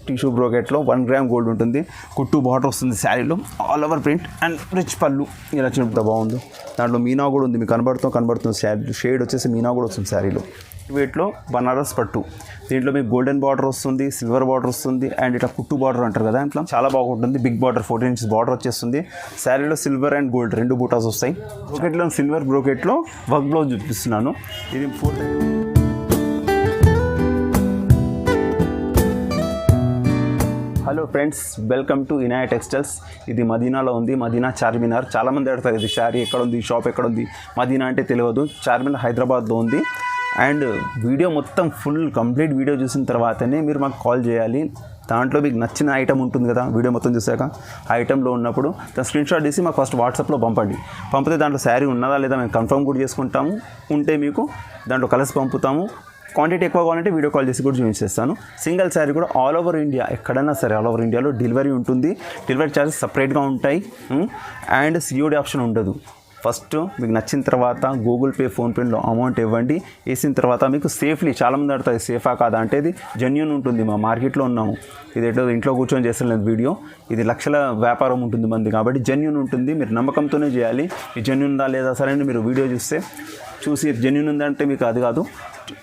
Tissue బ్రోకెట్లో 1 gram gold ఉంటుంది. కుట్టు border వస్తుంది శారీలో, all over print and rich పళ్ళు. ఇలా చూడండి బాగుంది. దాంట్లో మీనా కూడా ఉంది, మీకు కనబడుతుంది శారీ షేడ్ వచ్చేసి మీనా కూడా వస్తుంది శారీలో. వీటిలో బనారస్ పట్టు, దీంట్లో మీకు గోల్డెన్ బార్డర్ వస్తుంది, సిల్వర్ బార్డర్ వస్తుంది అండ్ ఇట్లా కుట్టు బార్డర్ అంటారు కదా, ఇట్లా చాలా బాగుంటుంది. బిగ్ బార్డర్ 14 ఇంచెస్ బార్డర్ వచ్చేస్తుంది. శారీలో సిల్వర్ అండ్ గోల్డ్ 2 బూటాస్ వస్తాయి. బ్రోకెట్లో సిల్వర్ బ్రోకెట్లో వర్క్ బ్లౌజ్ చూపిస్తున్నాను. ఇది 4. Hello friends, welcome to Inaya textiles. ఇది మదీనాలో ఉంది, మదీనా చార్మినార్. చాలామంది అడుగుతారు ఇది శారీ ఎక్కడ ఉంది, షాప్ ఎక్కడ ఉంది. మదీనా అంటే తెలియదు, చార్మినార్ హైదరాబాద్లో ఉంది. అండ్ వీడియో మొత్తం కంప్లీట్ వీడియో చూసిన తర్వాతనే మీరు మాకు కాల్ చేయాలి. దాంట్లో మీకు నచ్చిన ఐటమ్ ఉంటుంది కదా, వీడియో మొత్తం చూసాక ఆ ఐటెంలో ఉన్నప్పుడు దాని స్క్రీన్ షాట్ తీసి మాకు ఫస్ట్ వాట్సాప్లో పంపితే దాంట్లో శారీ ఉన్నదా లేదా మేము కన్ఫర్మ్ కూడా చేసుకుంటాము. ఉంటే మీకు దాంట్లో కలర్స్ పంపుతాము. క్వాంటిటీ ఎక్కువ కావాలంటే వీడియో కాల్ చేసి కూడా చూపించేస్తాను. సింగిల్ శారీ కూడా ఆల్ ఓవర్ ఇండియా, ఎక్కడైనా సరే ఆల్ ఓవర్ ఇండియాలో డెలివరీ ఉంటుంది. డెలివరీ ఛార్జెస్ సపరేట్గా ఉంటాయి అండ్ సిఓడి ఆప్షన్ ఉండదు. ఫస్ట్ మీకు నచ్చిన తర్వాత గూగుల్ పే, ఫోన్పేలో అమౌంట్ ఇవ్వండి. వేసిన తర్వాత మీకు సేఫ్లీ, చాలామంది అడుగుతాయి సేఫా కాదా అంటే ఇది జెన్యూన్ ఉంటుంది. మా మార్కెట్లో ఉన్నాము, ఇది ఎటో ఇంట్లో కూర్చొని చేస్తలేదు వీడియో, ఇది లక్షల వ్యాపారం ఉంటుంది మంది కాబట్టి జెన్యూన్ ఉంటుంది. మీరు నమ్మకంతోనే చేయాలి. ఈ జెన్యూన్ ఉందా లేదా సరే మీరు వీడియో చూసి జెన్యూన్ ఉందంటే మీకు అది కాదు,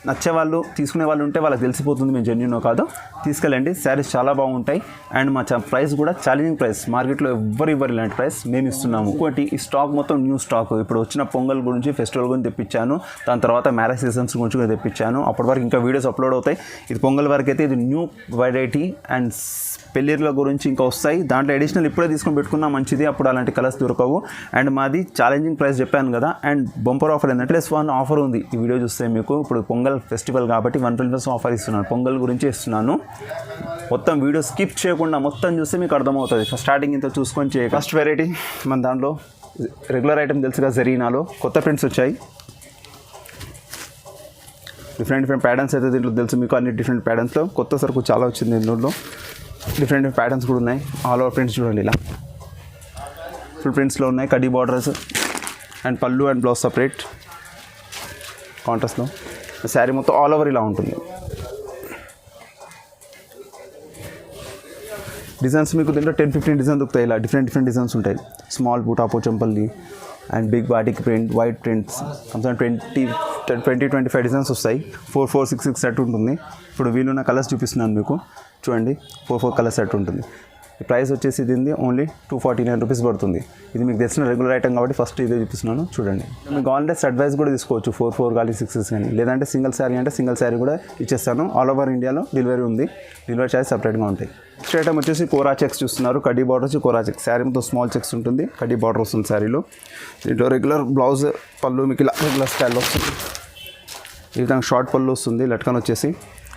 నచ్చేవాళ్ళు తీసుకునే వాళ్ళు ఉంటే వాళ్ళకి తెలిసిపోతుంది మేము జెన్యూనో కాదో. తీసుకెళ్ళండి, శారీస్ చాలా బాగుంటాయి అండ్ మా ప్రైస్ కూడా ఛాలెంజింగ్ ప్రైస్. మార్కెట్లో ఇవ్వరు ఇలాంటి ప్రైస్ మేము ఇస్తున్నాము. ఇంకోటి ఈ స్టాక్ మొత్తం న్యూ స్టాక్. ఇప్పుడు వచ్చిన పొంగల్ గురించి, ఫెస్టివల్ గురించి తెప్పించాను. దాని తర్వాత మ్యారేజ్ సీజన్స్ గురించి కూడా తెప్పించాను. అప్పటి వరకు ఇంకా వీడియోస్ అప్లోడ్ అవుతాయి. ఇది పొంగల్ వరకు అయితే ఇది న్యూ వెరైటీ అండ్ పెళ్ళిళ్ళ గురించి ఇంకా వస్తాయి. దాంట్లో అడిషనల్ ఇప్పుడే తీసుకొని పెట్టుకున్నా మంచిది, అప్పుడు అలాంటి కలర్స్ దొరకవు. అండ్ మాది ఛాలెంజింగ్ ప్రైస్ చెప్పాను కదా. అండ్ బంపర్ ఆఫర్ ఏంటంటే +1 ఆఫర్ ఉంది. ఈ వీడియో చూస్తే మీకు ఇప్పుడు పొంగల్ ఫెస్టివల్ కాబట్టి 1+ ఆఫర్ ఇస్తున్నాను. పొంగల్ గురించి ఇస్తున్నాను. మొత్తం వీడియో స్కిప్ చేయకుండా మొత్తం చూస్తే మీకు అర్థమవుతుంది. స్టార్టింగ్ ఇంత చూసుకొని చేయండి. ఫస్ట్ వెరైటీ మన దాంట్లో రెగ్యులర్ ఐటమ్ తెలుసుగా, జరీనాలో కొత్త ప్రింట్స్ వచ్చాయి. డిఫరెంట్ ప్యాటర్న్స్ అయితే దీంట్లో తెలుసు మీకు. అన్ని డిఫరెంట్ ప్యాటర్న్స్లో కొత్త సరుకు చాలా వచ్చింది. దీంట్లో డిఫరెంట్ ప్యాటర్న్స్ కూడా ఉన్నాయి. ఆల్ ఓవర్ ప్రింట్స్ చూడండి, ఇలా ఫుల్ ప్రింట్స్లో ఉన్నాయి. కడ్డీ బార్డర్స్ అండ్ పళ్ళు అండ్ బ్లౌజ్ సపరేట్ కాంట్రాస్ట్లో. శారీ మొత్తం ఆల్ ఓవర్ ఇలా ఉంటుంది. డిజైన్స్ మీకు దీంట్లో 10-15 డిజైన్స్ దొరుకుతాయి. ఇలా డిఫరెంట్ డిజైన్స్ ఉంటాయి. Small buta Pochampally and big batik print, white prints 20-25 designs వస్తాయి. 4-6 సెట్ ఉంటుంది. ఇప్పుడు వీలున్న కలర్స్ చూపిస్తున్నాను మీకు. చూడండి, 4 కలర్ సెట్ ఉంటుంది. ఈ ప్రైస్ వచ్చేసి ఇది ఓన్లీ 249 రూపీస్ పడుతుంది. ఇది మీకు తెలిసిన రెగ్యులర్ ఐటమ్ కాబట్టి ఫస్ట్ ఇదే చూపిస్తున్నాను. చూడండి, మీకు ఆన్లైన్ సెట్ వైజ్ కూడా తీసుకోవచ్చు. 4 కానీ 6 కానీ, లేదంటే సింగిల్ శారీ అంటే సింగిల్ శారీ కూడా ఇచ్చేస్తాను. ఆల్ ఓవర్ ఇండియాలో డెలివరీ ఉంది. డెలివరీ ఛార్జ్ సపరేట్గా ఉంటాయి. నెక్స్ట్ ఐటమ్ వచ్చేసి కోరా చెక్స్ చూస్తున్నారు. కడ్డీ బార్డర్ వచ్చి కోరా చెక్స్. శారీ మొత్తం స్మాల్ చెక్స్ ఉంటుంది. కడ్డీ బార్డర్ వస్తుంది శారీలో. దీంట్లో రెగ్యులర్ బ్లౌజ్, పళ్ళు మీకు ఇలా రెగ్యులర్ స్టైల్లో వస్తుంది. ఈ విధంగా షార్ట్ పళ్ళు వస్తుంది. లట్కన్ వచ్చేసి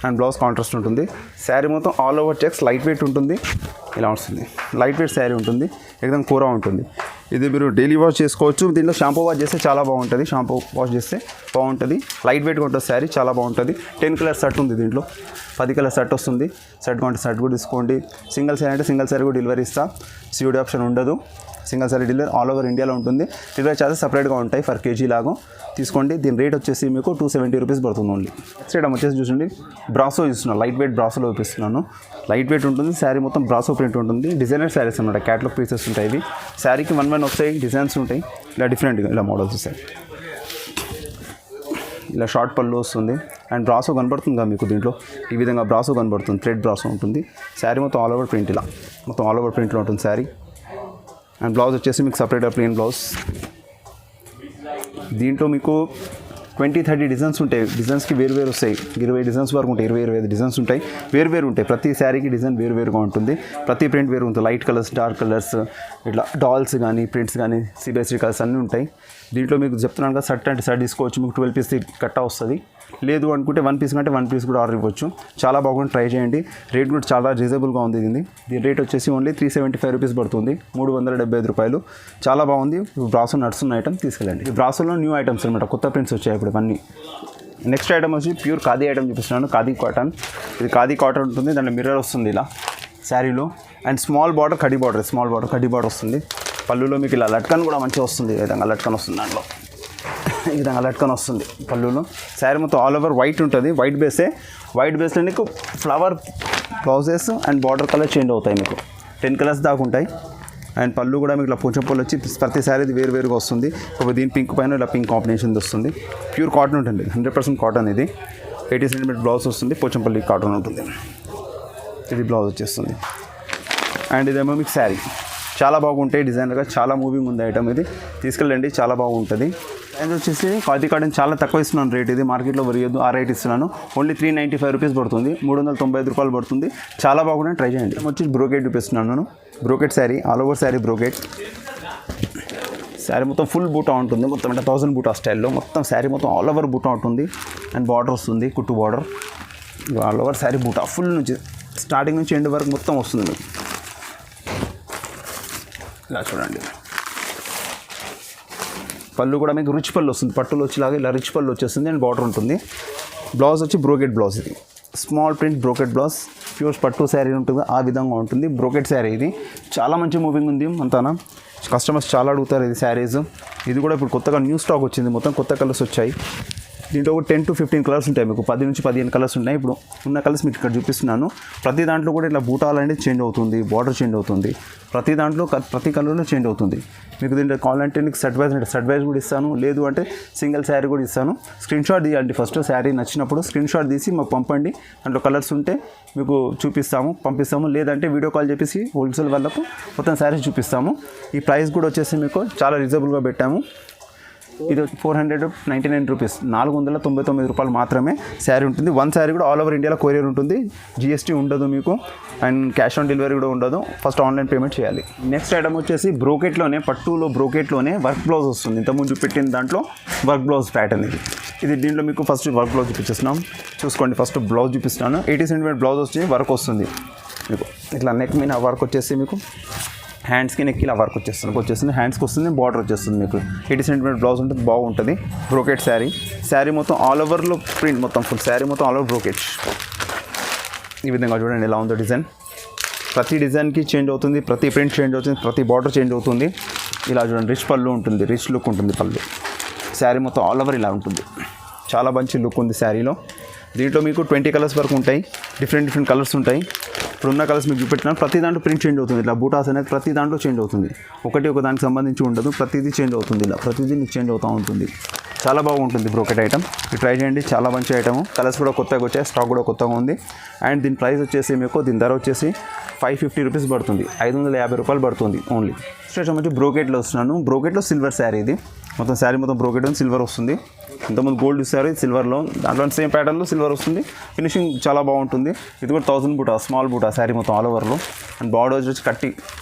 అండ్ బ్లౌజ్ కాంట్రాస్ట్ ఉంటుంది. శారీ మొత్తం all over checks, light weight ఉంటుంది. ఇలా వస్తుంది. లైట్ వెయిట్ శారీ ఉంటుంది. ఏదైనా కూర ఉంటుంది. ఇది మీరు డైలీ వాష్ చేసుకోవచ్చు. దీంట్లో షాంపూ వాష్ చేస్తే చాలా బాగుంటుంది. షాంపూ వాష్ చేస్తే బాగుంటుంది. లైట్ వెయిట్గా ఉంటుంది శారీ, చాలా బాగుంటుంది. 10 కలర్ సెట్ ఉంది. దీంట్లో 10 కలర్ సెట్ వస్తుంది. సెట్ కొంటే సెట్ కూడా తీసుకోండి. సింగిల్ శారీ అంటే సింగిల్ శారీ కూడా డెలివరీ ఇస్తా. సిఓడి ఆప్షన్ ఉండదు. Single sari delivery all over ఇండియాలో ఉంటుంది. డెలివరీ ఛార్జెస్ సపరేట్గా ఉంటాయి. ఫర్ కేజీ లాగా తీసుకోండి. దీని రేట్ వచ్చేసి మీకు 270 రూపీస్ పడుతుంది ఓన్లీ. నెక్స్ట్ ఐటమ్ వచ్చేసి చూడండి, బ్రాసో ఇస్తున్నాను. లైట్ వెయిట్ బ్రాసోలో చూపిస్తున్నాను. లైట్ వెయిట్ ఉంటుంది. శారీ మొత్తం బ్రాసో ప్రింట్ ఉంటుంది. డిజైనర్ శారీస్ అన్నమాట. క్యాటలాగ్ పీసెస్ ఉంటాయి. ఇవి శారీకి 1 వస్తాయి. డిజైన్స్ ఉంటాయి. ఇలా డిఫరెంట్గా ఇలా మోడల్స్ వస్తాయి. ఇలా షార్ట్ పళ్ళు వస్తుంది అండ్ బ్రాసో కనబడుతుంది కదా మీకు. దీంట్లో ఈ విధంగా బ్రాసో కనబడుతుంది. థ్రెడ్ బ్రాసో ఉంటుంది. శారీ మొత్తం ఆల్ ఓవర్ ప్రింట్, ఇలా మొత్తం ఆల్ ఓవర్ ప్రింట్లో ఉంటుంది శారీ. అండ్ బ్లౌజ్ వచ్చేసి మీకు సపరేట్గా ప్లెయిన్ బ్లౌజ్. దీంట్లో మీకు 20-30 డిజైన్స్ ఉంటాయి. డిజైన్స్కి వేరు వస్తాయి. 20 డిజైన్స్ వరకు ఉంటాయి. 25 డిజైన్స్ ఉంటాయి. వేరు ఉంటాయి. ప్రతి శారీకి డిజైన్ వేరుగా ఉంటుంది. ప్రతి ప్రింట్ వేరు ఉంటుంది. లైట్ కలర్స్, డార్క్ కలర్స్, ఇట్లా డాల్స్ కానీ ప్రింట్స్ కానీ CBSE కలర్స్ అన్నీ ఉంటాయి. దీంట్లో మీకు చెప్తున్నాను కదా, సెట్ అంటే సెట్ తీసుకోవచ్చు. మీకు 12 పీస్ కట్టా వస్తుంది. లేదు అనుకుంటే 1 పీస్ కంటే 1 పీస్ కూడా ఆర్డర్ ఇవ్వచ్చు. చాలా బాగుంది, ట్రై చేయండి. రేట్ కూడా చాలా రీజనబుల్గా ఉంది. దీని రేట్ వచ్చేసి ఓన్లీ 375 రూపీస్ పడుతుంది. 375 రూపాయలు. చాలా బాగుంది. బ్రాసో నడుస్తున్న ఐటమ్ తీసుకెళ్ళండి. ఈ బ్రాసోలో న్యూ ఐటమ్స్ అనమాట. కొత్త ప్రింట్స్ వచ్చాయి ఇప్పుడు ఇవన్నీ. నెక్స్ట్ ఐటమ్ వచ్చి ప్యూర్ ఖాదీ ఐటమ్ చూపిస్తున్నాను. ఖాదీ కాటన్. ఇది ఖాదీ కాటన్ ఉంటుంది. దాంట్లో మిర్రర్ వస్తుంది ఇలా శారీలో. అండ్ స్మాల్ బార్డర్, కడ్డీ బార్డర్, స్మాల్ బార్డర్ కడ్డీ బార్డర్ వస్తుంది. పళ్ళులో మీకు ఇలా లట్కన్ కూడా మంచిగా వస్తుంది. ఈ విధంగా లట్కన్ వస్తుంది. దాంట్లో ఈ విధంగా లట్కన్ వస్తుంది పళ్ళులో. శారీ మొత్తం ఆల్ ఓవర్ వైట్ ఉంటుంది. వైట్ బేస్లో నీకు flower blouses and border colour change అవుతాయి మీకు 10 కలర్స్ దాకా ఉంటాయి. అండ్ పళ్ళు కూడా మీకు ఇలా పూచం పళ్ళు వచ్చి ప్రతి శారీ వేరుగా వస్తుంది. దీని పింక్ పైన ఇలా పింక్ కాంబినేషన్ వస్తుంది. ప్యూర్ కాటన్ ఉంటుంది, 100% కాటన్. ఇది 80 సెంటీమీటర్ బ్లౌజ్ వస్తుంది, పోచంపల్లి కాటన్ ఉంటుంది. ఇది బ్లౌజ్ వచ్చేస్తుంది. అండ్ ఇదేమో మీకు శారీ చాలా బాగుంటాయి, డిజైనర్గా చాలా మూవింగ్ ఉంది ఐటమ్. ఇది తీసుకెళ్ళండి, చాలా బాగుంటుంది. అండ్ వచ్చేసి ఖాదీ కాటన్ చాలా తక్కువ ఇస్తున్నాను రేట్. ఇది మార్కెట్లో వరియొద్దు, ఆ రేట్ ఇస్తున్నాను. ఓన్లీ 395 రూపీస్ పడుతుంది, 395 రూపాయలు పడుతుంది. చాలా బాగుంటుంది, ట్రై చేయండి. వచ్చి బ్రోకెట్ చూపిస్తున్నాను నేను. Brocade sari, all over sari brocade. Sari మొత్తం ఫుల్ బూటా ఉంటుంది, మొత్తం అంటే 1000 బూటా స్టైల్లో మొత్తం శారీ మొత్తం ఆల్ ఓవర్ బూటా ఉంటుంది. అండ్ బార్డర్ వస్తుంది, కుట్టు బార్డర్. ఆల్ ఓవర్ శారీ బూటా ఫుల్ నుంచి స్టార్టింగ్ నుంచి ఎండ్ వరకు మొత్తం వస్తుంది మీకు. ఇలా చూడండి. పళ్ళు కూడా మీకు రిచ్ పళ్ళు వస్తుంది, పట్టులో వచ్చేలాగా ఇలా రిచ్ పళ్ళు వచ్చేస్తుంది. అండ్ బార్డర్ ఉంటుంది. బ్లౌజ్ వచ్చి బ్రోకెట్ బ్లౌజ్. ఇది small print brocade blouse, pure పట్టు శారీ ఉంటుంది, ఆ విధంగా ఉంటుంది. బ్రోకెట్ శారీ ఇది చాలా మంచి మూవింగ్ ఉంది అంతానా. కస్టమర్స్ చాలా అడుగుతారు ఇది శారీస్. ఇది కూడా ఇప్పుడు కొత్తగా న్యూ స్టాక్ వచ్చింది, మొత్తం కొత్త కలర్స్ వచ్చాయి. దీంట్లో ఒక 10 to 15 కలర్స్ ఉంటాయి మీకు, 10 నుంచి 15 కలర్స్ ఉన్నాయి. ఇప్పుడు ఉన్న కలర్స్ మీకు ఇక్కడ చూపిస్తున్నాను. ప్రతి దాంట్లో కూడా ఇట్లా బూటాలు అనేది చేంజ్ అవుతుంది, బార్డర్ చేంజ్ అవుతుంది. ప్రతి దాంట్లో ప్రతి కలర్లో చేంజ్ అవుతుంది. మీకు దీంట్లో కావాలంటే నీకు సెట్ వైజ్ కూడా ఇస్తాను, లేదు అంటే సింగిల్ శారీ కూడా ఇస్తాను. స్క్రీన్ షాట్ తీయండి ఫస్ట్. శారీ నచ్చినప్పుడు స్క్రీన్ షాట్ తీసి మాకు పంపండి. దాంట్లో కలర్స్ ఉంటే మీకు పంపిస్తాము. లేదంటే వీడియో కాల్ చెప్పేసి హోల్సేల్ వాళ్ళకు మొత్తం శారీస్ చూపిస్తాము. ఈ ప్రైస్ కూడా వచ్చేసి మీకు చాలా రీజనబుల్గా పెట్టాము. ఇది 499 రూపీస్, 499 రూపాయలు మాత్రమే శారీ ఉంటుంది. వన్ శారీ కూడా ఆల్ ఓవర్ ఇండియాలో కొరియర్ ఉంటుంది, GST ఉండదు మీకు. అండ్ క్యాష్ ఆన్ డెలివరీ కూడా ఉండదు, ఫస్ట్ ఆన్లైన్ పేమెంట్ చేయాలి. నెక్స్ట్ ఐటమ్ వచ్చేసి బ్రోకెట్లోనే, పట్టులో బ్రోకెట్లోనే వర్క్ బ్లౌజ్ వస్తుంది. ఇంతకుముందు పెట్టిన దాంట్లో వర్క్ బ్లౌజ్ ప్యాటర్న్ ఇది. దీంట్లో మీకు ఫస్ట్ వర్క్ బ్లౌజ్ చూపించేస్తున్నాం, చూసుకోండి. ఫస్ట్ బ్లౌజ్ చూపిస్తున్నాను. 80 సెంటీమీటర్ బ్లౌజ్ వచ్చి వర్క్ వస్తుంది మీకు. ఇట్లా నెక్ మీద వర్క్ వచ్చేసి మీకు హ్యాండ్స్కి నెక్ ఇలా వర్క్ వచ్చేస్తుంది. హ్యాండ్స్కి వస్తుంది, బార్డర్ వచ్చేస్తుంది మీకు. 80 సెంటీమీటర్ బ్లౌజ్ ఉంటుంది, బాగుంటుంది. బ్రోకెట్ శారీ మొత్తం ఆల్ ఓవర్లో ప్రింట్, మొత్తం ఫుల్ శారీ మొత్తం ఆల్ ఓవర్ బ్రోకెట్. ఈ విధంగా చూడండి ఎలా ఉందో డిజైన్. ప్రతి డిజైన్కి చేంజ్ అవుతుంది, ప్రతి ప్రింట్ చేంజ్ అవుతుంది, ప్రతి బార్డర్ చేంజ్ అవుతుంది. ఇలా చూడండి, రిచ్ పళ్ళు ఉంటుంది, రిచ్ లుక్ ఉంటుంది పళ్ళు. శారీ మొత్తం ఆల్ ఓవర్ ఇలా ఉంటుంది, చాలా మంచి లుక్ ఉంది శారీలో. దీంట్లో మీకు 20 కలర్స్ వరకు ఉంటాయి, డిఫరెంట్ కలర్స్ ఉంటాయి. ఇప్పుడున్న కలర్స్ మీకు చూపెట్టినాను. ప్రతి దాంట్లో ప్రింట్ చేంజ్ అవుతుంది. ఇట్లా బూటాస్ అనేది ప్రతి దాంట్లో చేంజ్ అవుతుంది, ఒక దానికి సంబంధించి ఉండదు, ప్రతిదీ చేంజ్ అవుతుంది. ఇలా ప్రతిదీ మీకు చేంజ్ అవుతూ ఉంటుంది. చాలా బాగుంటుంది బ్రోకెట్ ఐటమ్. మీరు ట్రై చేయండి, చాలా మంచి ఐటమ్. కలర్స్ కూడా కొత్తగా వచ్చాయి, స్టాక్ కూడా కొత్తగా ఉంది. అండ్ దీని ప్రైస్ వచ్చేసి మీకు, దీని ధర వచ్చేసి 550 రూపీస్ పడుతుంది, 550 రూపాయలు పడుతుంది ఓన్లీ. నెక్స్ట్ వచ్చి బ్రోకెట్లో వస్తున్నాను. బ్రోకెట్లో సిల్వర్ శారీ. ఇది మొత్తం శారీ మొత్తం బ్రోకెట్ అని సిల్వర్ వస్తుంది. ఇంతకుముందు గోల్డ్ ఇస్తారు, ఇది సిల్వర్లో. దాంట్లో సేమ్ ప్యాటర్న్లో సిల్వర్ వస్తుంది. ఫినిషింగ్ చాలా బాగుంటుంది. ఇది కూడా 1000 బూటా, స్మాల్ బూటా శారీ మొత్తం ఆల్ ఓవర్లో. అండ్ బార్డర్ వచ్చి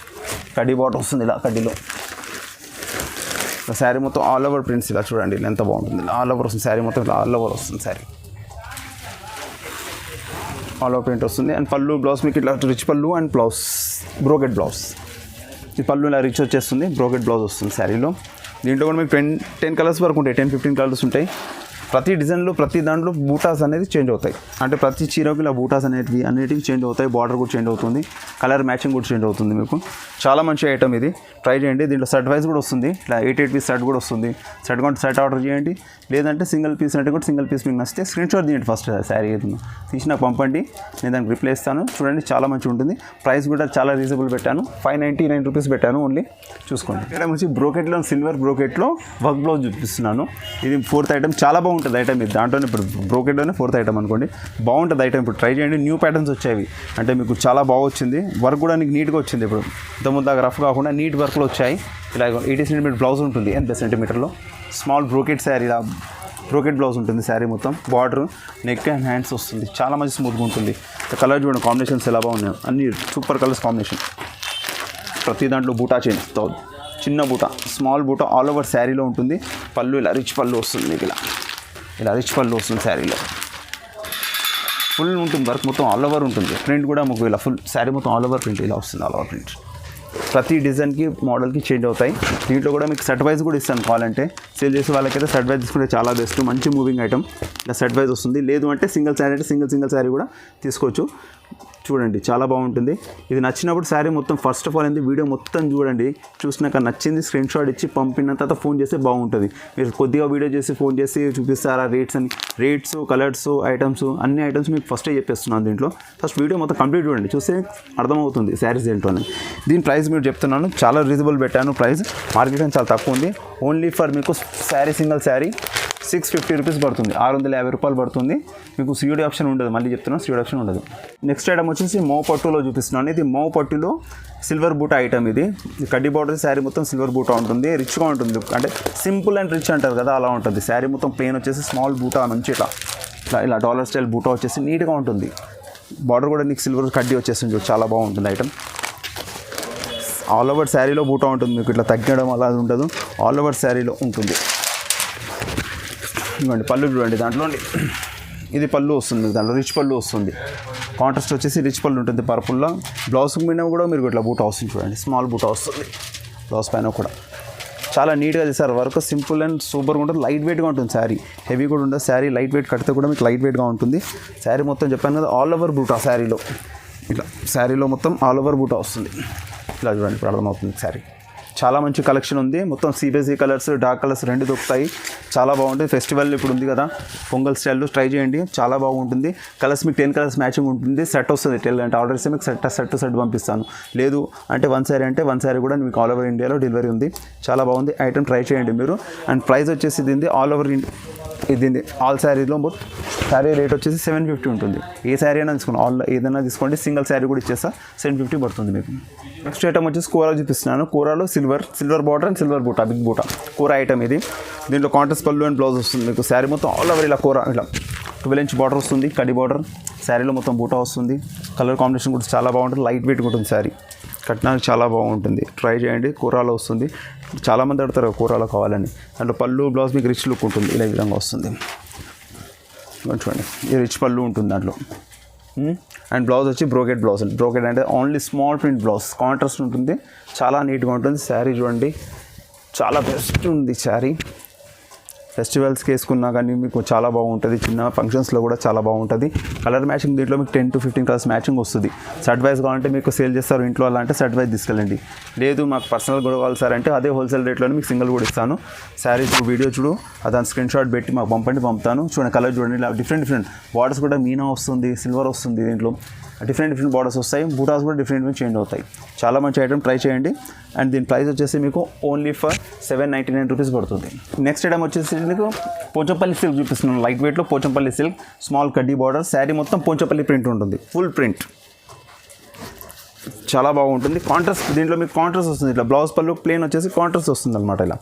కడ్డీ బార్డర్ వస్తుంది ఇలా కడ్డీలో. శారీ మొత్తం ఆల్ ఓవర్ ప్రింట్స్ ఇలా చూడండి, ఎంత బాగుంటుంది. ఇలా ఆల్ ఓవర్ వస్తుంది శారీ మొత్తం, ఇలా ఆల్ ఓవర్ వస్తుంది శారీ, ఆల్ ఓవర్ ప్రింట్ వస్తుంది. అండ్ పళ్ళు బ్లౌజ్ మీకు ఇట్లా రిచ్ పళ్ళు అండ్ బ్లౌజ్ బ్రోకెట్ బ్లౌజ్. ఈ పళ్ళు ఇలా రిచ్ వచ్చేస్తుంది, బ్రోకెట్ బ్లౌజ్ వస్తుంది శారీలో. దీంట్లో కూడా మీకు 10 కలర్స్ వరకు ఉంటాయి, 10-15 కలర్స్ ఉంటాయి. ప్రతి డిజైన్లో ప్రతి దాంట్లో బూటాస్ అనేది చేంజ్ అవుతాయి. అంటే ప్రతి చీరకు ఇలా బూటాస్ అనేటివి చేంజ్ అవుతాయి. బార్డర్ కూడా చేంజ్ అవుతుంది, కలర్ మ్యాచింగ్ కూడా చేంజ్ అవుతుంది మీకు. చాలా మంచి ఐటమ్ ఇది, ట్రై చేయండి. దీంట్లో సెట్ వైజ్ కూడా వస్తుంది, ఇలా 8 పీస్ సెట్ కూడా వస్తుంది. సెట్ ఆర్డర్ చేయండి, లేదంటే సింగిల్ పీస్ అంటే కూడా సింగిల్ పీస్ మీకు నచ్చితే స్క్రీన్ షాట్ తీయండి ఫస్ట్. శారీ ఏదైనా తీసి నాకు పంపండి, నేను దానికి రిప్లై ఇస్తాను. చూడండి చాలా మంచిగా ఉంటుంది. ప్రైస్ కూడా చాలా రీజనబుల్ పెట్టాను, 599 రూపీస్ పెట్టాను ఓన్లీ. చూసుకోండి. ఇక్కడ వచ్చి బ్రోకెట్లో, సిల్వర్ బ్రోకెట్లో వర్క్ బ్లౌజ్ చూపిస్తున్నాను. ఇది 4th ఐటమ్, చాలా బాగుంటుంది ఐటమ్ ఇది. దాంట్లోనే ఇప్పుడు బ్రోకెట్లోనే 4th ఐటమ్ అనుకోండి, బాగుంటుంది ఐటమ్. ఇప్పుడు ట్రై చేయండి. న్యూ ప్యాటర్న్స్ వచ్చాయి, అంటే మీకు చాలా బాగా వచ్చింది. వర్క్ కూడా నీకు నీట్గా వచ్చింది. ఇప్పుడు ఇంతకుముందు దాకా రఫ్ కాకుండా నీట్ వర్క్లో వచ్చాయి. ఇలా 80 సెంటీమీటర్ బ్లౌజ్ ఉంటుంది, 80 సెంటీమీటర్లో స్మాల్ బ్రోకెట్ శారీ. ఇలా బ్రోకెట్ బ్లౌజ్ ఉంటుంది శారీ మొత్తం. బార్డర్, నెక్ అండ్ హ్యాండ్స్ వస్తుంది, చాలా మంచి స్మూత్గా ఉంటుంది. కలర్ చూడండి, కాంబినేషన్స్ ఎలా బాగున్నాయి, అన్ని సూపర్ కలర్స్ కాంబినేషన్. ప్రతి దాంట్లో బూటా చేంజ్, చిన్న బూటా, స్మాల్ బూటా ఆల్ ఓవర్ శారీలో ఉంటుంది. పళ్ళు ఇలా రిచ్ పళ్ళు వస్తుంది మీకు, ఇలా రిచ్ పళ్ళు వస్తుంది శారీలో. ఫుల్ ఉంటుంది వర్క్ మొత్తం ఆల్ ఓవర్ ఉంటుంది. ప్రింట్ కూడా మీకు ఇలా ఫుల్ శారీ మొత్తం ఆల్ ఓవర్ ప్రింట్ ఇలా వస్తుంది, ఆల్ ఓవర్ ప్రింట్. ప్రతి డిజైన్కి మోడల్కి చేంజ్ అవుతాయి. దీంట్లో కూడా మీకు సెట్ వైజ్ కూడా ఇస్తాను, కావాలంటే సేల్ చేసే వాళ్ళకైతే సెట్ వైజ్ తీసుకుంటే చాలా బెస్ట్, మంచి మూవింగ్ ఐటమ్. ఇలా సెట్ వైజ్ వస్తుంది. లేదు అంటే సింగిల్ శారీ అంటే సింగిల్ శారీ కూడా తీసుకోవచ్చు. చూడండి చాలా బాగుంటుంది. ఇది నచ్చినప్పుడు శారీ మొత్తం ఫస్ట్ ఆఫ్ ఆల్ ఏంది వీడియో మొత్తం చూడండి, చూసినాక నచ్చింది స్క్రీన్ షాట్ ఇచ్చి పంపిన తర్వాత ఫోన్ చేస్తే బాగుంటుంది. మీరు కొద్దిగా వీడియో చేసి ఫోన్ చేసి చూపిస్తారా రేట్స్ కలర్స్ ఐటమ్స్ అన్ని ఐటమ్స్ మీకు ఫస్టే చెప్పేస్తున్నాను. దీంట్లో ఫస్ట్ వీడియో మొత్తం కంప్లీట్ చూడండి, చూస్తే అర్థమవుతుంది శారీస్ ఏంటో అని. దీని ప్రైస్ మీరు చెప్తున్నాను చాలా రీజనబుల్ పెట్టాను. ప్రైస్ మార్కెట్ చాలా తక్కువ ఉంది. ఓన్లీ ఫర్ మీకు శారీ సింగిల్ శారీ 650 రూపీస్ పడుతుంది, 650 రూపాయలు పడుతుంది. మీకు సియూడి ఆప్షన్ ఉండదు, మళ్ళీ చెప్తున్నాను సియూడి ఆప్షన్ ఉండదు. నెక్స్ట్ ఐటమ్ వచ్చేసి మో పట్టులో చూపిస్తున్నాను. ఇది మో పట్టులో సిల్వర్ బూటా ఐటమ్. ఇది కడ్డీ బార్డర్ శారీ మొత్తం సిల్వర్ బూటా ఉంటుంది, రిచ్గా ఉంటుంది. అంటే సింపుల్ అండ్ రిచ్ అంటారు కదా, అలా ఉంటుంది. శారీ మొత్తం ప్లెయిన్ వచ్చేసి స్మాల్ బూటా మంచి ఇలా డాలర్ స్టైల్ బూటా వచ్చేసి నీట్గా ఉంటుంది. బార్డర్ కూడా నీకు సిల్వర్ కడ్డీ వచ్చేస్తుంది, చాలా బాగుంటుంది ఐటమ్. ఆల్ ఓవర్ శారీలో బూటా ఉంటుంది, మీకు ఇట్లా తగ్గడం అలా ఉండదు, ఆల్ ఓవర్ శారీలో ఉంటుంది. ఇవ్వండి పళ్ళు చూడండి, దాంట్లో ఇది పళ్ళు వస్తుంది, దాంట్లో రిచ్ పళ్ళు వస్తుంది. కాంట్రాస్ట్ వచ్చేసి రిచ్ పళ్ళు ఉంటుంది పర్పుల్లో. బ్లౌజ్ మీద కూడా మీరు ఇట్లా బూటా వస్తుంది చూడండి, స్మాల్ బూటా వస్తుంది బ్లౌజ్ పైన కూడా. చాలా నీట్గా చేశారు వర్క్, సింపుల్ అండ్ సూపర్గా ఉంటుంది. లైట్ వెయిట్గా ఉంటుంది శారీ, హెవీ కూడా ఉండదు. శారీ లైట్ వెయిట్ కడితే కూడా మీకు లైట్ వెయిట్గా ఉంటుంది. శారీ మొత్తం చెప్పాను కదా ఆల్ ఓవర్ బూటా శారీలో, ఇట్లా శారీలో మొత్తం ఆల్ ఓవర్ బూటా వస్తుంది. ఇలా చూడండి ఇప్పుడు అర్థమవుతుంది. శారీ చాలా మంచి కలెక్షన్ ఉంది. మొత్తం CBSE కలర్స్ డార్క్ కలర్స్ రెండు దొరుకుతాయి, చాలా బాగుంటుంది. ఫెస్టివల్ ఇప్పుడు ఉంది కదా, పొంగల్ స్టైల్లో ట్రై చేయండి, చాలా బాగుంటుంది. కలర్స్ మీకు 10 కలర్స్ మ్యాచింగ్ ఉంటుంది. సెట్ వస్తుంది, 10 అంటే ఆర్డర్ ఇస్తే మీకు సెట్ పంపిస్తాను. లేదు అంటే వన్ శారీ కూడా మీకు ఆల్ ఓవర్ ఇండియాలో డెలివరీ ఉంది. చాలా బాగుంది ఐటమ్, ట్రై చేయండి మీరు. అండ్ ప్రైస్ వచ్చేసి దీనిది ఆల్ ఓవర్ ఇది ఆల్ శారీలో శారీ రేట్ వచ్చేసి 750 ఉంటుంది. ఏ శారీ అయినా తీసుకోండి, ఏదైనా తీసుకోండి, సింగిల్ శారీ కూడా ఇచ్చేస్తా 750 పడుతుంది మీకు. నెక్స్ట్ ఐటమ్ వచ్చేసి కూర చూపిస్తున్నాను. కూరలో సిల్వర్ బార్డర్ అండ్ సిల్వర్ బూటా, బిగ్ బూటా కూర ఐటమ్ ఇది. దీంట్లో కాంట్రాస్ట్ పళ్ళు అండ్ బ్లౌజ్ వస్తుంది మీకు. శారీ మొత్తం ఆల్ ఓవర్ ఇలా కూర ఇలా 12 ఇంచ్ బార్డర్ వస్తుంది, కడి బార్డర్. శారీలో మొత్తం బూటా వస్తుంది. కలర్ కాంబినేషన్ కూడా చాలా బాగుంటుంది, లైట్ వెయిట్ ఉంటుంది శారీ, కట్నానికి చాలా బాగుంటుంది. ట్రై చేయండి. కూరలో వస్తుంది, చాలామంది అడుగుతారు కూరలో కావాలని. దాంట్లో పళ్ళు బ్లౌజ్ మీకు రిచ్ లుక్ ఉంటుంది, ఇలా ఈ విధంగా వస్తుంది చూడండి. ఈ రిచ్ పళ్ళు ఉంటుంది దాంట్లో. అండ్ బ్లౌజ్ వచ్చి బ్రోకెట్ అంటే only small print blouse, contrast ఉంటుంది, చాలా నీట్గా ఉంటుంది. శారీ చూడండి చాలా బెస్ట్ ఉంది శారీ. ఫెస్టివల్స్కి వేసుకున్నా కానీ మీకు చాలా బాగుంటుంది, చిన్న ఫంక్షన్స్లో కూడా చాలా బాగుంటుంది. కలర్ మ్యాచింగ్ దీంట్లో మీకు 10 to 15 కలర్స్ మ్యాచింగ్ వస్తుంది. సెట్ వైజ్ కావాలంటే మీకు సేల్ చేస్తారు ఇంట్లో, అలా అంటే సెట్ వైజ్ తీసుకెళ్ళండి. లేదు మాకు పర్సనల్ కూడా కావాలి సార్ అంటే అదే హోల్సేల్ రేట్లోనే మీకు సింగిల్ కూడా ఇస్తాను. శారీ వీడియో చూడు, దాని స్క్రీన్ షాట్ పెట్టి మాకు పంపుతాను. చూడండి కలర్ చూడండి, ఇలా డిఫరెంట్ బార్డర్స్ కూడా మీనా వస్తుంది, సిల్వర్ వస్తుంది. దీంట్లో డిఫరెంట్ బార్డర్స్ వస్తాయి, బూటాస్ కూడా డిఫరెంట్ చేంజ్ అవుతాయి. చాలా మంచి ఐటమ్, ట్రై చేయండి. అండ్ దీని ప్రైస్ వచ్చేసి మీకు ఓన్లీ ఫర్ 799 రూపీస్ పడుతుంది. నెక్స్ట్ ఐటమ్ వచ్చేసి మీకు పోచంపల్లి సిల్క్ చూపిస్తున్నాను. లైట్ వెయిట్లో పోచంపల్లి సిల్క్, స్మాల్ కడ్డీ బార్డర్. శారీ మొత్తం పోచంపల్లి ప్రింట్ ఉంటుంది, ఫుల్ ప్రింట్, చాలా బాగుంటుంది. కాంట్రాస్ట్ దీంట్లో మీకు కాంట్రాస్ట్ వస్తుంది, ఇట్లా బ్లౌజ్ పళ్ళు ప్లెయిన్ వచ్చేసి కాంట్రాస్ట్ వస్తుంది అనమాట. ఇలా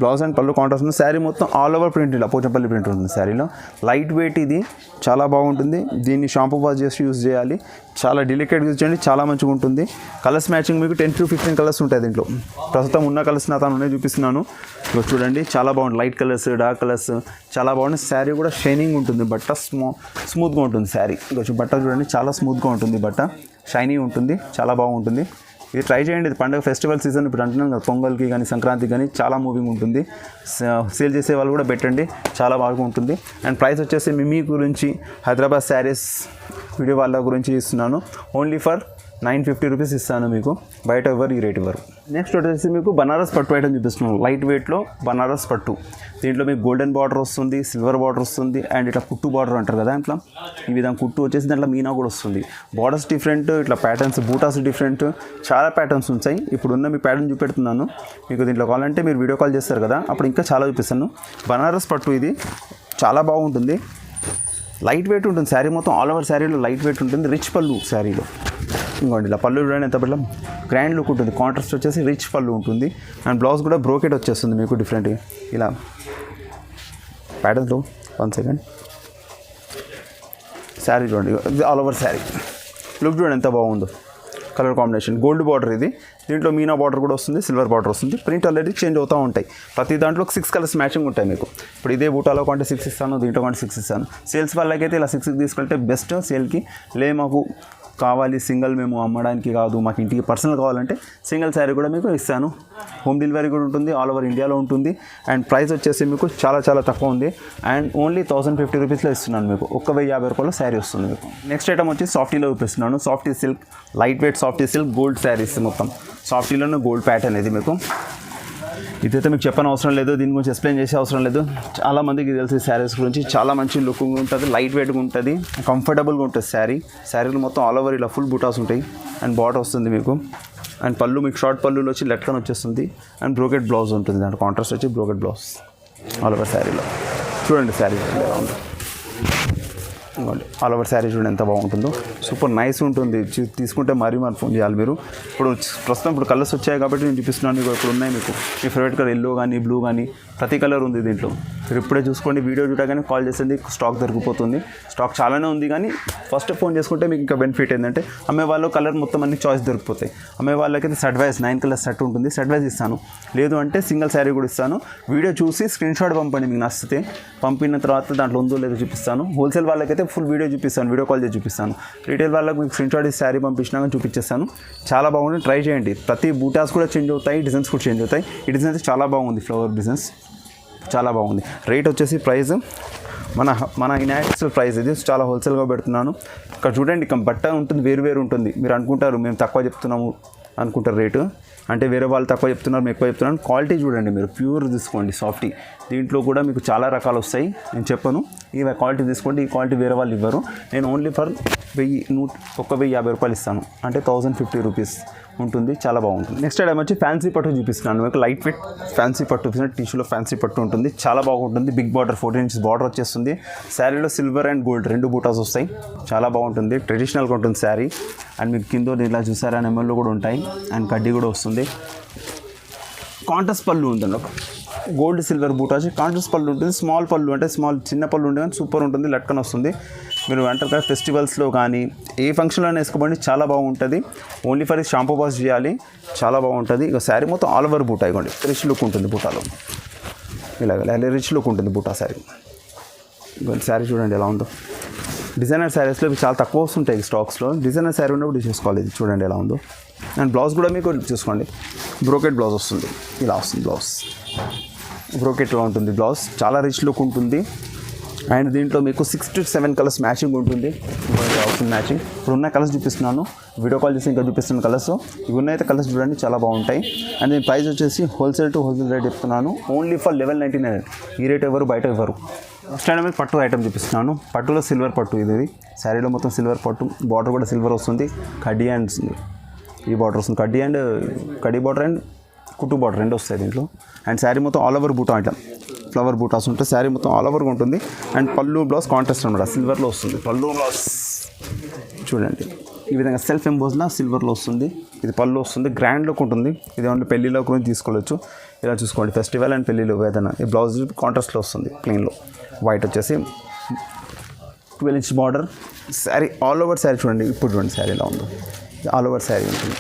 బ్లౌజ్ అండ్ పళ్ళు కాంట్రాస్ట్ ఉంది. శారీ మొత్తం ఆల్ ఓవర్ ప్రింట్, ఇలా పోచంపల్లి ప్రింట్ ఉంటుంది శారీలో. లైట్ వెయిట్ ఇది, చాలా బాగుంటుంది. దీన్ని షాంపూ వాష్ చేసి యూజ్ చేయాలి, చాలా డెలికేట్ యూజ్ చేయండి, చాలా మంచిగా ఉంటుంది. కలర్స్ మ్యాచింగ్ మీకు 10 to 15 కలర్స్ ఉంటాయి దీంట్లో. ప్రస్తుతం ఉన్న కలర్స్ నా తాను చూపిస్తున్నాను. చూడండి చాలా బాగుంటుంది, లైట్ కలర్స్ డార్క్ కలర్స్ చాలా బాగుంటుంది. శారీ కూడా షైనింగ్ ఉంటుంది, బట్ట స్మూత్గా ఉంటుంది శారీ. బట్ట చూడండి చాలా స్మూత్గా ఉంటుంది, బట్ట షైనీ ఉంటుంది, చాలా బాగుంటుంది. ఇది ట్రై చేయండి. ఇది పండుగ ఫెస్టివల్ సీజన్ ఇప్పుడు అంటున్నాం కదా, పొంగల్కి కానీ సంక్రాంతికి కానీ చాలా మూవింగ్ ఉంటుంది. సేల్ చేసే వాళ్ళు కూడా పెట్టండి, చాలా బాగా ఉంటుంది. అండ్ ప్రైస్ వచ్చేసి మీ గురించి హైదరాబాద్ శారీస్ వీడియో వాళ్ళ గురించి ఇస్తున్నాను. ఓన్లీ ఫర్ 950 రూపీస్ ఇస్తాను మీకు, బయట ఎవరు ఈ రేట్ ఇవ్వరు. నెక్స్ట్ వచ్చేసి మీకు బనారస్ పట్టు ఐటమ్ చూపిస్తున్నాను. లైట్ వెయిట్లో బనారస్ పట్టు. దీంట్లో మీకు గోల్డెన్ బార్డర్ వస్తుంది, సిల్వర్ బార్డర్ వస్తుంది, అండ్ ఇట్లా కుట్టు బార్డర్ అంటారు కదా, ఇట్లా ఈ విధంగా కుట్టు వచ్చేసి దాంట్లో మీనా కూడా వస్తుంది. బార్డర్స్ డిఫరెంట్, ఇట్లా ప్యాటర్న్స్ బూటాస్ డిఫరెంట్, చాలా ప్యాటర్న్స్ ఉంటాయి. ఇప్పుడున్న మీ ప్యాటర్న్ చూపెడుతున్నాను మీకు. దీంట్లో కావాలంటే మీరు వీడియో కాల్ చేస్తారు కదా, అప్పుడు ఇంకా చాలా చూపిస్తాను. బనారస్ పట్టు ఇది చాలా బాగుంటుంది, లైట్ వెయిట్ ఉంటుంది. శారీ మొత్తం ఆల్ ఓవర్ శారీలో లైట్ వెయిట్ ఉంటుంది. రిచ్ పళ్ళు శారీలో, ఇంకోండి ఇలా పళ్ళు చూడండి ఎంత పెద్ద గ్రాండ్ లుక్ ఉంటుంది. కాంట్రాస్ట్ వచ్చేసి రిచ్ పళ్ళు ఉంటుంది. అండ్ బ్లౌజ్ కూడా బ్రోకెట్ వచ్చేస్తుంది మీకు డిఫరెంట్గా ఇలా ప్యాటర్న్లో. 1 సెకండ్. శారీ చూడండి, ఇది ఆల్ ఓవర్ శారీ లుక్ చూడండి ఎంత బాగుందో. కలర్ కాంబినేషన్ గోల్డ్ బార్డర్ ఇది. దీంట్లో మీనా బార్డర్ కూడా వస్తుంది, సిల్వర్ బార్డర్ వస్తుంది. ప్రింట్ ఆల్రెడీ చేంజ్ అవుతూ ఉంటాయి. ప్రతి దాంట్లో 6 కలర్స్ మ్యాచింగ్ ఉంటాయి మీకు. ఇప్పుడు ఇదే బూటాలో కొంటే 6 ఇస్తాను, దీంట్లో కొంటే 6 ఇస్తాను. సేల్స్ వాళ్ళకైతే ఇలా 6 తీసుకెళ్తే బెస్ట్ సేల్కి. మాకు కావాలి సింగిల్ మేము అమ్మడానికి కాదు మాకు ఇంటికి పర్సనల్ కావాలంటే సింగిల్ శారీ కూడా మీకు ఇస్తాను. హోమ్ డెలివరీ కూడా ఉంటుంది, ఆల్ ఓవర్ ఇండియాలో ఉంటుంది. అండ్ ప్రైస్ వచ్చేసి మీకు చాలా చాలా తక్కువ ఉంది. అండ్ ఓన్లీ 1050 రూపీస్లో ఇస్తున్నాను మీకు. 1050 రూపాయలు శారీ వస్తుంది మీకు. నెక్స్ట్ ఐటమ్ వచ్చి సాఫ్టీలో చూపిస్తున్నాను. Softy silk, light weight softy silk gold saris, మొత్తం సాఫ్టీలోనే గోల్డ్ ప్యాటర్న్ ఇది మీకు. ఇదైతే మీకు చెప్పని అవసరం లేదు, దీని గురించి ఎక్స్ప్లెయిన్ చేసే అవసరం లేదు. చాలామందికి తెలిసి శారీస్ గురించి. చాలా మంచి లుకింగ్ ఉంటుంది, లైట్ వెయిట్గా ఉంటుంది, కంఫర్టబుల్గా ఉంటుంది శారీలో మొత్తం ఆల్ ఓవర్ ఇలా ఫుల్ బూటాస్ ఉంటాయి. అండ్ బార్డర్ వస్తుంది మీకు. అండ్ పళ్ళు మీకు షార్ట్ పళ్ళులో వచ్చి లెట్కన్ వచ్చేస్తుంది. అండ్ బ్రోకెట్ బ్లౌజ్ ఉంటుంది, దాంట్లో కాంట్రాస్ట్ వచ్చి బ్రోకెట్ బ్లౌజ్ ఆల్ ఓవర్ శారీలో. చూడండి శారీ ఎలా ఉంది, ఆల్ ఓవర్ శారీ చూడండి ఎంత బాగుంటుందో. సూపర్ నైస్ ఉంటుంది. తీసుకుంటే మరీ ఫోన్ చేయాలి మీరు. ప్రస్తుతం కలర్స్ వచ్చాయి కాబట్టి నేను చూపిస్తున్నాను. ఇప్పుడు ఉన్నాయి మీకు. మీ ఫేవరెట్ కలర్ ఎల్లో కానీ బ్లూ కానీ ప్రతి కలర్ ఉంది దీంట్లో. మీరు ఇప్పుడే చూసుకోండి, వీడియో చూడగానే కాల్ చేసేది స్టాక్ దొరికిపోతుంది. స్టాక్ చాలానే ఉంది కానీ ఫస్ట్ ఫోన్ చేసుకుంటే మీకు ఇంకా బెనిఫిట్ ఏంటంటే అమ్మే వాళ్ళు కలర్ మొత్తం అన్ని చాయిస్ దొరికిపోతాయి. అమ్మే వాళ్ళకైతే సెట్ వైజ్ 9 కలర్ సెట్ ఉంటుంది, సెట్ వైజ్ ఇస్తాను. లేదు అంటే సింగిల్ శారీ కూడా ఇస్తాను. వీడియో చూసి స్క్రీన్ షాట్ పంపండి మీకు నచ్చితే. పంపిన తర్వాత దాంట్లో ఉందో లేదో చూపిస్తాను. హోల్సేల్ వాళ్ళకైతే ఫుల్ వీడియో చూపిస్తాను, వీడియో కాల్ చేసి చూపిస్తాను. రీటైల్ వాళ్ళకి మీకు స్క్రీన్ షాట్ శారీ పంపించినా కానీ చూపించేస్తాను. చాలా బాగుంటుంది, ట్రై చేయండి. ప్రతి బూటాస్ కూడా చేంజ్ అవుతాయి, డిజైన్స్ కూడా చేంజ్ అవుతాయి. ఈ డిజైన్ అయితే చాలా బాగుంది, ఫ్లవర్ డిజైన్స్ చాలా బాగుంది. రేట్ వచ్చేసి ప్రైస్ మన ఇన్యాక్చువల్ ప్రైస్ ఇది, చాలా హోల్సేల్గా పెడుతున్నాను. ఇక్కడ చూడండి, బట్ట ఉంటుంది, వేరు ఉంటుంది. మీరు అనుకుంటారు మేము తక్కువ చెప్తున్నాము అనుకుంటారు రేటు. అంటే వేరే వాళ్ళు తక్కువ చెప్తున్నారు, మేము ఎక్కువ చెప్తున్నాను. క్వాలిటీ చూడండి, మీరు ప్యూర్ తీసుకోండి సాఫ్టీ. దీంట్లో కూడా మీకు చాలా రకాలు వస్తాయి, నేను చెప్పను. ఈ క్వాలిటీ తీసుకోండి, ఈ క్వాలిటీ వేరే వాళ్ళు ఇవ్వరు. నేను ఓన్లీ ఫర్ 1,050 రూపాయలు ఇస్తాను, అంటే 1050 రూపీస్ ఉంటుంది. చాలా బాగుంటుంది. నెక్స్ట్ ఐటమ్ వచ్చి ఫ్యాన్సీ పట్టు చూపిస్తున్నాను మీకు. లైట్ వెయిట్ ఫ్యాన్సీ పట్టు చూపిస్తున్నాను. టిష్యూలో ఫ్యాన్సీ పట్టు ఉంటుంది, చాలా బాగుంటుంది. బిగ్ బార్డర్ 14 ఇంచెస్ బార్డర్ వచ్చేస్తుంది. శారీలో సిల్వర్ అండ్ గోల్డ్ 2 బూటాస్ వస్తాయి. చాలా బాగుంటుంది, ట్రెడిషనల్గా ఉంటుంది శారీ. అండ్ మీకు కింద ఇలా చూసారా నెమళ్ళు కూడా ఉంటాయి. అండ్ కడ్డీ కూడా వస్తుంది. కాంట్రాస్ట్ పళ్ళు ఉంటుంది, ఒక గోల్డ్ సిల్వర్ బూటా వచ్చి కాంట్రాస్ట్ పళ్ళు ఉంటుంది. స్మాల్ పళ్ళు అంటే చిన్న పళ్ళు ఉంటుంది కానీ సూపర్ ఉంటుంది, లట్కన్ వస్తుంది. మీరు అంటారు కదా ఫెస్టివల్స్లో కానీ ఏ ఫంక్షన్లో వేసుకోండి, చాలా బాగుంటుంది. ఓన్లీ ఫర్ షాంపూ వాష్ చేయాలి, చాలా బాగుంటుంది. ఇక శారీ మొత్తం ఆల్ ఓవర్ బూటా ఇవ్వండి, రిచ్ లుక్ ఉంటుంది బూటాలో. ఇలాగ రిచ్ లుక్ ఉంటుంది బూటా శారీ. శారీ చూడండి ఎలా ఉందో. డిజైనర్ శారీస్లో ఇవి చాలా తక్కువ వస్తుంటాయి స్టాక్స్లో. డిజైనర్ శారీ ఉన్నప్పుడు చేసుకోవాలి. ఇది చూడండి ఎలా ఉందో. అండ్ బ్లౌజ్ కూడా మీకు చూసుకోండి, బ్రోకెట్ బ్లౌజ్ వస్తుంది. ఇలా వస్తుంది బ్లౌజ్, బ్రోకెట్లో ఉంటుంది బ్లౌజ్. చాలా రిచ్ లుక్ ఉంటుంది. అండ్ దీంట్లో మీకు 6 to 7 కలర్స్ మ్యాచింగ్ ఉంటుంది. అవుతుంది మ్యాచింగ్. ఇప్పుడు ఉన్న కలర్స్ చూపిస్తున్నాను, వీడియో కాల్ చేసి ఇంకా చూపిస్తున్న కలర్స్. ఇవి ఉన్నాయితే కలర్స్ చూడండి, చాలా బాగుంటాయి. అండ్ దీని ప్రైస్ వచ్చేసి హోల్సేల్ టు హోల్సేల్ రేట్ చెప్తున్నాను, ఓన్లీ ఫర్ 1199. ఈ రేట్ ఎవరు బయట ఇవ్వరు. నెక్స్ట్ ఐటమ్ పట్టు ఐటమ్ చూపిస్తున్నాను. పట్టులో సిల్వర్ పట్టు ఇది. శారీలో మొత్తం సిల్వర్ పట్టు, బార్డర్ కూడా సిల్వర్ వస్తుంది. కడ్డీ అండ్ ఈ బార్డర్ వస్తుంది. కడ్డీ బార్డర్ అండ్ కుట్టు బార్డర్ 2 వస్తాయి దీంట్లో. అండ్ శారీ మొత్తం ఆల్ ఓవర్ బూటా ఇట్లా ఫ్లవర్ బూటాస్ ఉంటాయి. శారీ మొత్తం ఆల్ ఓవర్గా ఉంటుంది. అండ్ పళ్ళు బ్లౌజ్ కాంట్రాస్ట్ అనమాట, సిల్వర్లో వస్తుంది. పళ్ళు బ్లౌజ్ చూడండి ఈ విధంగా సెల్ఫ్ ఎంబోజ్లా సిల్వర్లో వస్తుంది. ఇది పళ్ళు వస్తుంది, గ్రాండ్ లుక్ ఉంటుంది. ఇది ఓన్లీ పెళ్ళిలో కూడా తీసుకోవచ్చు. ఇలా చూసుకోండి, ఫెస్టివల్ అండ్ పెళ్ళిలో ఏదైనా. ఈ బ్లౌజ్ కాంట్రాస్ట్లో వస్తుంది, ప్లెయిన్లో. వైట్ వచ్చేసి 12 inch border. Sari all over sari చూడండి, ఇప్పుడు చూడండి శారీ ఎలా ఉందో. ఆల్ ఓవర్ శారీ ఉంటుంది.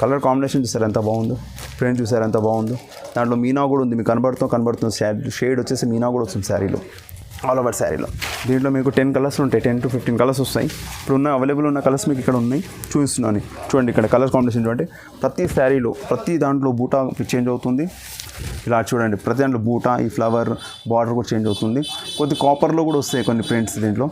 కలర్ కాంబినేషన్ చూసారు ఎంత బాగుందో, ప్రింట్ చూసారు ఎంత బాగుందో. దాంట్లో మీనా కూడా ఉంది, మీకు కనబడుతుంది షేడ్ వచ్చేసి మీనా కూడా వస్తుంది శారీలో, ఆల్ ఓవర్ శారీలో. దీంట్లో మీకు 10 కలర్స్ ఉంటాయి, 10 to 15 కలర్స్ వస్తాయి. ఇప్పుడు ఉన్న అవైలబుల్ ఉన్న కలర్స్ మీకు ఇక్కడ ఉన్నాయి, చూపిస్తున్నాను. చూడండి ఇక్కడ కలర్ కాంబినేషన్ చూడండి. ప్రతి శారీలో ప్రతి దాంట్లో బూటా చేంజ్ అవుతుంది. ఇలా చూడండి, ప్రతి దాంట్లో బూటా, ఈ ఫ్లవర్ బార్డర్ కూడా చేంజ్ అవుతుంది. కొద్ది కాపర్లో కూడా వస్తాయి కొన్ని ప్రింట్స్ దీంట్లో.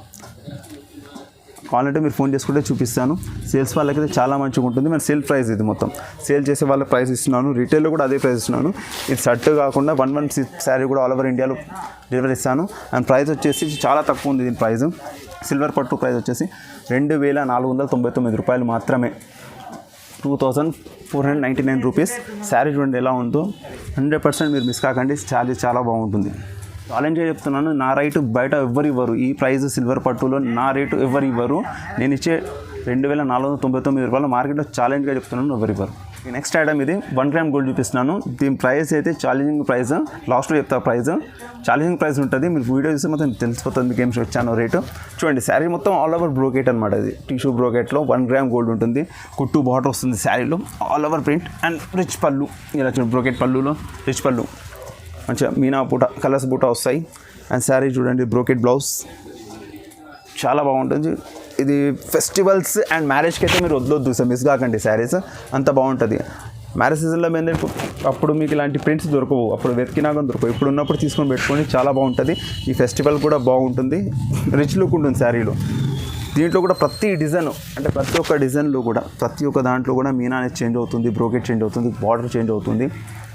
కావాలంటే మీరు ఫోన్ చేసుకుంటే చూపిస్తాను. సేల్స్ వాళ్ళకైతే చాలా మంచిగా ఉంటుంది. మన సేల్ ప్రైస్ ఇది, మొత్తం సేల్ చేసే వాళ్ళ ప్రైస్ ఇస్తున్నాను. రీటైల్లో కూడా అదే ప్రైస్ ఇస్తున్నాను. ఇది షర్ట్ కాకుండా 116 శారీ కూడా ఆల్ ఓవర్ ఇండియాలో డెలివరీ ఇస్తాను. అండ్ ప్రైస్ వచ్చేసి చాలా తక్కువ ఉంది దీని ప్రైస్. సిల్వర్ పట్టు ప్రైస్ వచ్చేసి 2,499 రూపాయలు మాత్రమే, 2,499 రూపీస్. శారీ చూడండి ఎలా ఉందో. 100% మీరు మిస్ కాకండి, శారీ చాలా బాగుంటుంది. ఛాలెంజ్గా చెప్తున్నాను, నా రేటు బయట ఎవ్వరు ఇవ్వరు. ఈ ప్రైస్ సిల్వర్ పట్టులో నా రేటు ఎవరు ఇవ్వరు. నేను ఇచ్చే 2,499 రూపాయలు మార్కెట్లో ఛాలెంజ్గా చెప్తున్నాను, ఎవరు ఇవ్వరు. నెక్స్ట్ ఐటమ్ ఇది 1 గ్రామ్ గోల్డ్ చూపిస్తున్నాను. దీని ప్రైస్ అయితే ఛాలెంజింగ్ ప్రైస్, లాస్ట్లో చెప్తా ప్రైస్. ఛాలెంజింగ్ ప్రైస్ ఉంటుంది, మీరు వీడియో చూస్తే మొత్తం తెలిసిపోతుంది మీకు ఏం వచ్చానో రేటు. చూడండి శారీ మొత్తం ఆల్ ఓవర్ బ్రోకెట్ అనమాట. ఇది టిష్యూ బ్రోకెట్లో 1 గ్రామ్ గోల్డ్ ఉంటుంది. కుట్టు బార్డర్ వస్తుంది శారీలో, all over print and rich పళ్ళు. ఇలా చూడండి, బ్రోకెట్ పళ్ళులో రిచ్ పళ్ళు, మంచిగా మీనా బూటా కలర్స్ బూటా వస్తాయి. అండ్ శారీ చూడండి, బ్రోకెట్ బ్లౌజ్ చాలా బాగుంటుంది. ఇది ఫెస్టివల్స్ అండ్ మ్యారేజ్కి అయితే మీరు వద్దొద్దు సార్, మిస్ కాకండి శారీస్, అంత బాగుంటుంది. మ్యారేజ్ సీజన్లో మీద అప్పుడు మీకు ఇలాంటి ప్రింట్స్ దొరకవు, అప్పుడు వెతికినాక దొరకవు, ఇప్పుడు ఉన్నప్పుడు తీసుకొని పెట్టుకొని చాలా బాగుంటుంది. ఈ ఫెస్టివల్ కూడా బాగుంటుంది, రిచ్ లుక్ ఉంటుంది శారీలో. దీంట్లో కూడా ప్రతి డిజైన్ అంటే ప్రతి ఒక్క డిజైన్లో కూడా ప్రతి ఒక్క దాంట్లో కూడా మీనా అనేది చేంజ్ అవుతుంది, బ్రోకెట్ చేంజ్ అవుతుంది, బార్డర్ చేంజ్ అవుతుంది.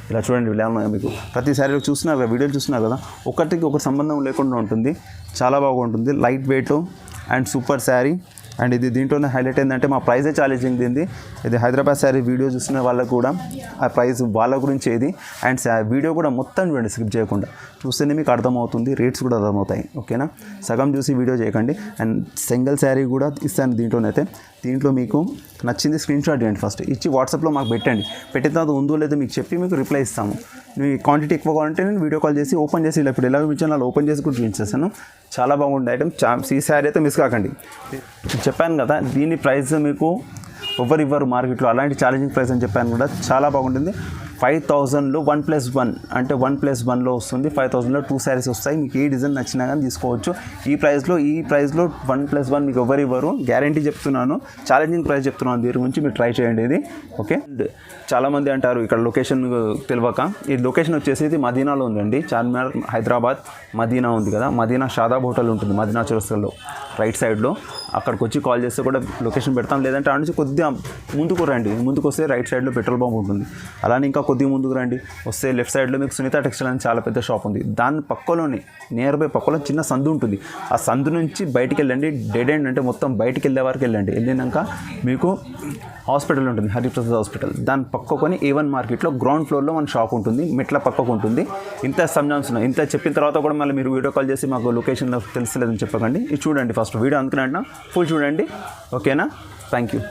ఇలా చూడండి, ఇలా మీకు ప్రతి శారీలో చూస్తున్నారు కదా, వీడియోలు చూస్తున్నారు కదా, ఒకటికి ఒక సంబంధం లేకుండా ఉంటుంది, చాలా బాగుంటుంది. Light weight and super sari. And ఇది దీంట్లోనే హైలైట్ ఏంటంటే మా ప్రైజే ఛాలెంజింగ్ దీనిది. ఇది హైదరాబాద్ శారీ వీడియో చూసిన వాళ్ళకు కూడా ఆ ప్రైస్ వాళ్ళ గురించి ఏది. అండ్ వీడియో కూడా మొత్తం చూడండి, స్కిప్ చేయకుండా చూస్తేనే మీకు అర్థమవుతుంది, రేట్స్ కూడా అర్థమవుతాయి. ఓకేనా, సగం చూసి వీడియో చేయకండి. అండ్ సింగిల్ శారీ కూడా ఇస్తాను దీంట్లోనైతే. దీంట్లో మీకు నచ్చింది స్క్రీన్ షాట్ చేయండి, ఫస్ట్ ఇచ్చి వాట్సాప్లో మాకు పెట్టండి. పెట్టిన తర్వాత ఉందో లేదో మీకు చెప్పి మీకు రిప్లై ఇస్తాము. మీ క్వాంటిటీ ఎక్కువ కావాలంటే నేను వీడియో కాల్ చేసి ఓపెన్ చేసి ఇలా ఇప్పుడు ఎలా చూపించాను అలా ఓపెన్ చేసి కూడా చూపించేస్తాను. చాలా బాగుండే ఐటమ్. ఈ శారీ అయితే మిస్ కాకండి. చెప్పాను కదా, దీని ప్రైస్ మీకు ఎవరు ఇవ్వరు మార్కెట్లో, అలాంటి ఛాలెంజింగ్ ప్రైస్ అని చెప్పాను కూడా. చాలా బాగుంటుంది. 5,000లో 1+1 అంటే 1+1లో వస్తుంది. 5,000లో 2 శారీస్ వస్తాయి. మీకు ఏ డిజైన్ నచ్చినా కానీ తీసుకోవచ్చు. ఈ ప్రైస్లో 1+1 మీకు ఎవరు ఇవ్వరు, గ్యారంటీ చెప్తున్నాను. ఛాలెంజింగ్ ప్రైస్ చెప్తున్నాను, దీని గురించి మీరు ట్రై చేయండి ఇది. ఓకే, చాలామంది అంటారు ఇక్కడ లొకేషన్ తెలియక. ఈ లొకేషన్ వచ్చేసి ఇది మదీనాలో ఉందండి. చార్మినార్ హైదరాబాద్ మదీనా ఉంది కదా, మదీనా షాదాబ్ హోటల్ ఉంటుంది మదీనా చౌరస్తాలో రైట్ సైడ్లో. అక్కడికి వచ్చి కాల్ చేస్తే కూడా లొకేషన్ పెడతాం, లేదంటే ఆడ నుంచి కొద్దిగా ముందుకు రండి. ముందుకు వస్తే రైట్ సైడ్లో పెట్రోల్ బంక్ ఉంటుంది. అలానే ఇంకా కొద్దిగా ముందుకు రండి, వస్తే లెఫ్ట్ సైడ్లో మీకు సునీత టెక్స్టైల్ అని చాలా పెద్ద షాప్ ఉంది. దాని పక్కలోనే నియర్ బై పక్కలో చిన్న సందు ఉంటుంది. ఆ సందు నుంచి బయటికి వెళ్ళండి, డెడ్ ఎండ్ అంటే మొత్తం బయటికి వెళ్ళే వరకు వెళ్ళండి. వెళ్ళినాక మీకు హాస్పిటల్ ఉంటుంది, హరిప్రసాద్ హాస్పిటల్. దాని పక్కకొని A1 మార్కెట్లో గ్రౌండ్ ఫ్లోర్లో మన షాప్ ఉంటుంది, మెట్ల పక్కకు ఉంటుంది. ఇంత సంజాన్సున్నా ఇంత చెప్పిన తర్వాత కూడా మళ్ళీ మీరు వీడియో కాల్ చేసి మాకు లొకేషన్ తెలుస్తలేదని చెప్పకండి. ఇది చూడండి ఫస్ట్ వీడియో, అందుకనే ఫుల్ చూడండి. ఓకేనా, థ్యాంక్ యూ.